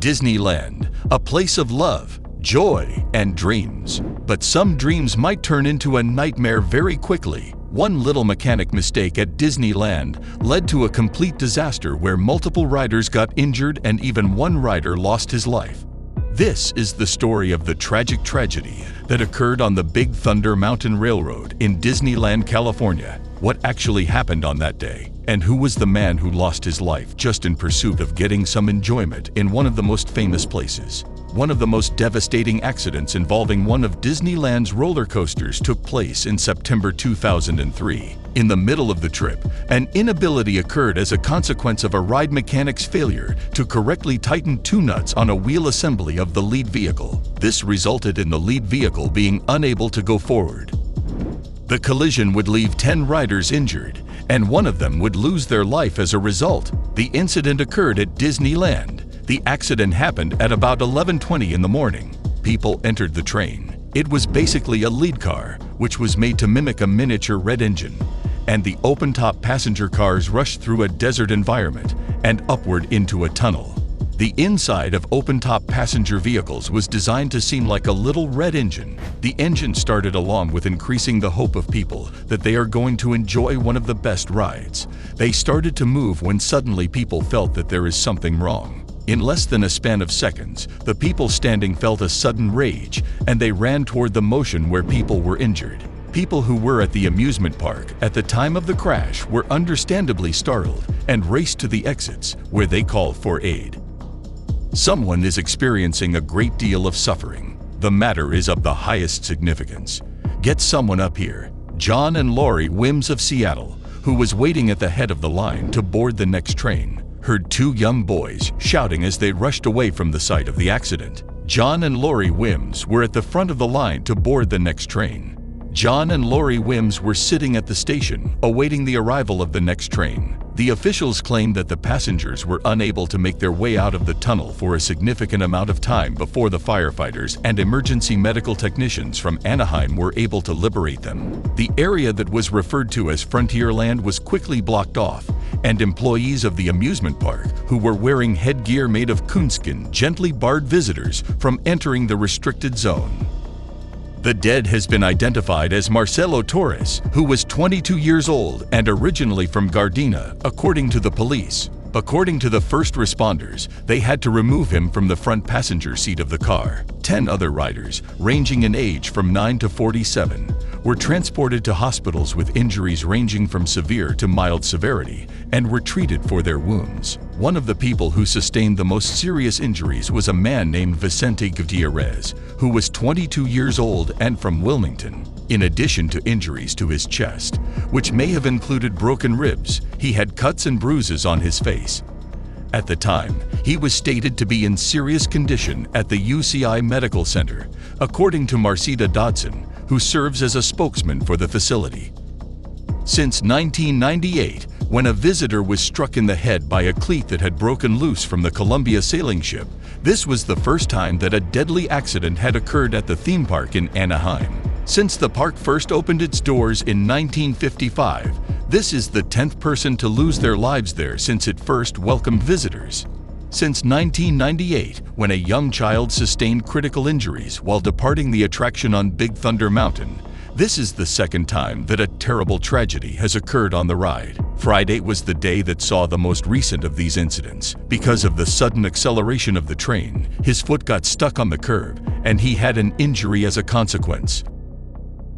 Disneyland, a place of love, joy, and dreams. But some dreams might turn into a nightmare very quickly. One little mechanic mistake at Disneyland led to a complete disaster where multiple riders got injured and even one rider lost his life. This is the story of the tragic tragedy that occurred on the Big Thunder Mountain Railroad in Disneyland, California. What actually happened on that day, and who was the man who lost his life just in pursuit of getting some enjoyment in one of the most famous places. One of the most devastating accidents involving one of Disneyland's roller coasters took place in September 2003. In the middle of the trip, an inability occurred as a consequence of a ride mechanic's failure to correctly tighten two nuts on a wheel assembly of the lead vehicle. This resulted in the lead vehicle being unable to go forward. The collision would leave 10 riders injured, and one of them would lose their life as a result. The incident occurred at Disneyland. The accident happened at about 11:20 in the morning. People entered the train. It was basically a lead car, which was made to mimic a miniature red engine, and the open-top passenger cars rushed through a desert environment and upward into a tunnel. The inside of open-top passenger vehicles was designed to seem like a little red engine. The engine started along with increasing the hope of people that they are going to enjoy one of the best rides. They started to move when suddenly people felt that there is something wrong. In less than a span of seconds, the people standing felt a sudden rage, and they ran toward the motion where people were injured. People who were at the amusement park at the time of the crash were understandably startled and raced to the exits, where they called for aid. Someone is experiencing a great deal of suffering. The matter is of the highest significance. Get someone up here. John and Lori Wims of Seattle, who was waiting at the head of the line to board the next train, heard two young boys shouting as they rushed away from the site of the accident. John and Lori Wims were at the front of the line to board the next train. John and Lori Wims were sitting at the station, awaiting the arrival of the next train. The officials claimed that the passengers were unable to make their way out of the tunnel for a significant amount of time before the firefighters and emergency medical technicians from Anaheim were able to liberate them. The area that was referred to as Frontierland was quickly blocked off, and employees of the amusement park, who were wearing headgear made of coonskin, gently barred visitors from entering the restricted zone. The dead has been identified as Marcelo Torres, who was 22 years old and originally from Gardena, according to the police. According to the first responders, they had to remove him from the front passenger seat of the car. 10 other riders, ranging in age from 9 to 47, were transported to hospitals with injuries ranging from severe to mild severity and were treated for their wounds. One of the people who sustained the most serious injuries was a man named Vicente Gutierrez, who was 22 years old and from Wilmington. In addition to injuries to his chest, which may have included broken ribs, he had cuts and bruises on his face. At the time, he was stated to be in serious condition at the UCI Medical Center, according to Marcita Dodson, who serves as a spokesman for the facility. Since 1998, when a visitor was struck in the head by a cleat that had broken loose from the Columbia sailing ship, this was the first time that a deadly accident had occurred at the theme park in Anaheim. Since the park first opened its doors in 1955, this is the 10th person to lose their lives there since it first welcomed visitors. Since 1998, when a young child sustained critical injuries while departing the attraction on Big Thunder Mountain, this is the second time that a terrible tragedy has occurred on the ride. Friday was the day that saw the most recent of these incidents. Because of the sudden acceleration of the train, his foot got stuck on the curb, and he had an injury as a consequence.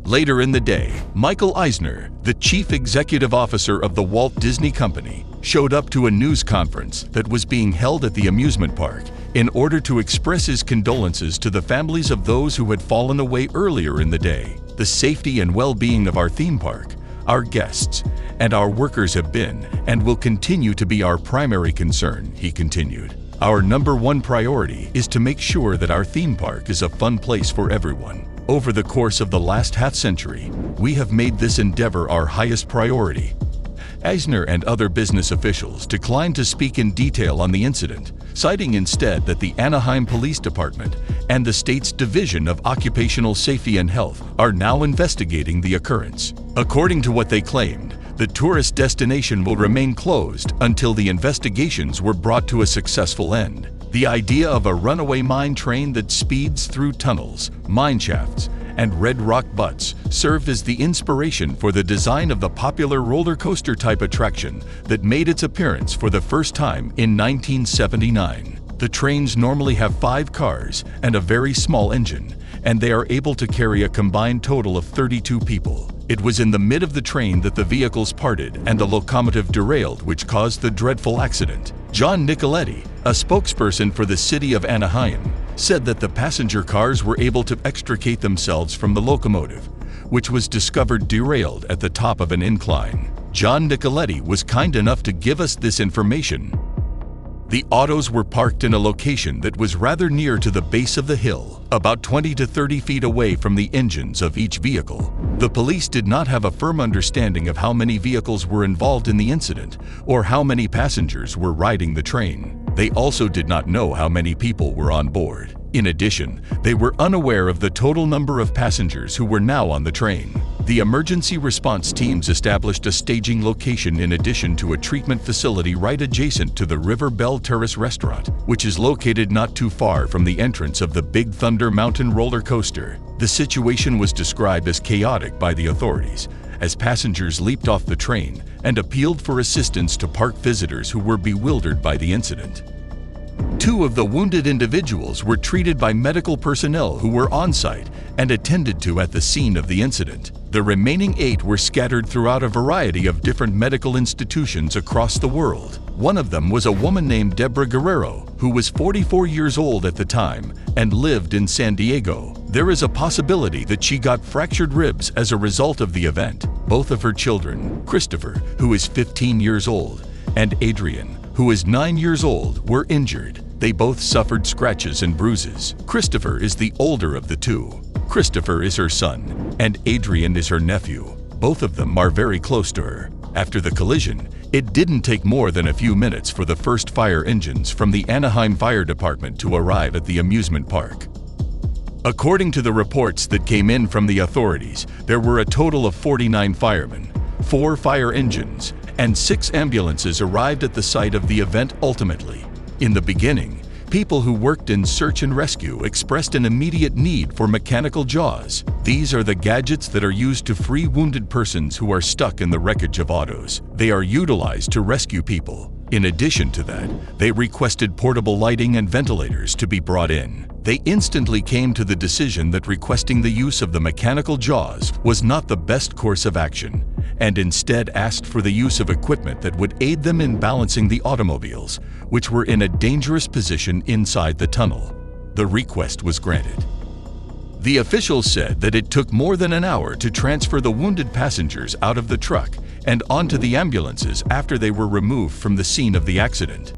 Later in the day, Michael Eisner, the chief executive officer of the Walt Disney Company, showed up to a news conference that was being held at the amusement park in order to express his condolences to the families of those who had fallen away earlier in the day. The safety and well-being of our theme park, our guests, and our workers have been and will continue to be our primary concern, he continued. Our #1 priority is to make sure that our theme park is a fun place for everyone. Over the course of the last half-century, we have made this endeavor our highest priority. Eisner and other business officials declined to speak in detail on the incident, citing instead that the Anaheim Police Department and the state's Division of Occupational Safety and Health are now investigating the occurrence. According to what they claimed, the tourist destination will remain closed until the investigations were brought to a successful end. The idea of a runaway mine train that speeds through tunnels, mine shafts, and red rock butts served as the inspiration for the design of the popular roller coaster type attraction that made its appearance for the first time in 1979. The trains normally have 5 cars and a very small engine, and they are able to carry a combined total of 32 people. It was in the mid of the train that the vehicles parted and the locomotive derailed, which caused the dreadful accident. John Nicoletti, a spokesperson for the city of Anaheim, said that the passenger cars were able to extricate themselves from the locomotive, which was discovered derailed at the top of an incline. John Nicoletti was kind enough to give us this information. The autos were parked in a location that was rather near to the base of the hill, about 20 to 30 feet away from the engines of each vehicle. The police did not have a firm understanding of how many vehicles were involved in the incident or how many passengers were riding the train. They also did not know how many people were on board. In addition, they were unaware of the total number of passengers who were now on the train. The emergency response teams established a staging location in addition to a treatment facility right adjacent to the River Belle Terrace restaurant, which is located not too far from the entrance of the Big Thunder Mountain roller coaster. The situation was described as chaotic by the authorities, as passengers leaped off the train and appealed for assistance to park visitors who were bewildered by the incident. 2 of the wounded individuals were treated by medical personnel who were on site and attended to at the scene of the incident. The remaining 8 were scattered throughout a variety of different medical institutions across the world. One of them was a woman named Deborah Guerrero, who was 44 years old at the time and lived in San Diego. There is a possibility that she got fractured ribs as a result of the event. Both of her children, Christopher, who is 15 years old, and Adrian, who is 9 years old, were injured. They both suffered scratches and bruises. Christopher is the older of the 2. Christopher is her son, and Adrian is her nephew. Both of them are very close to her. After the collision, it didn't take more than a few minutes for the first fire engines from the Anaheim Fire Department to arrive at the amusement park. According to the reports that came in from the authorities, there were a total of 49 firemen, 4 fire engines, and 6 ambulances arrived at the site of the event ultimately. In the beginning, people who worked in search and rescue expressed an immediate need for mechanical jaws. These are the gadgets that are used to free wounded persons who are stuck in the wreckage of autos. They are utilized to rescue people. In addition to that, they requested portable lighting and ventilators to be brought in. They instantly came to the decision that requesting the use of the mechanical jaws was not the best course of action, and instead asked for the use of equipment that would aid them in balancing the automobiles, which were in a dangerous position inside the tunnel. The request was granted. The officials said that it took more than an hour to transfer the wounded passengers out of the truck and onto the ambulances after they were removed from the scene of the accident.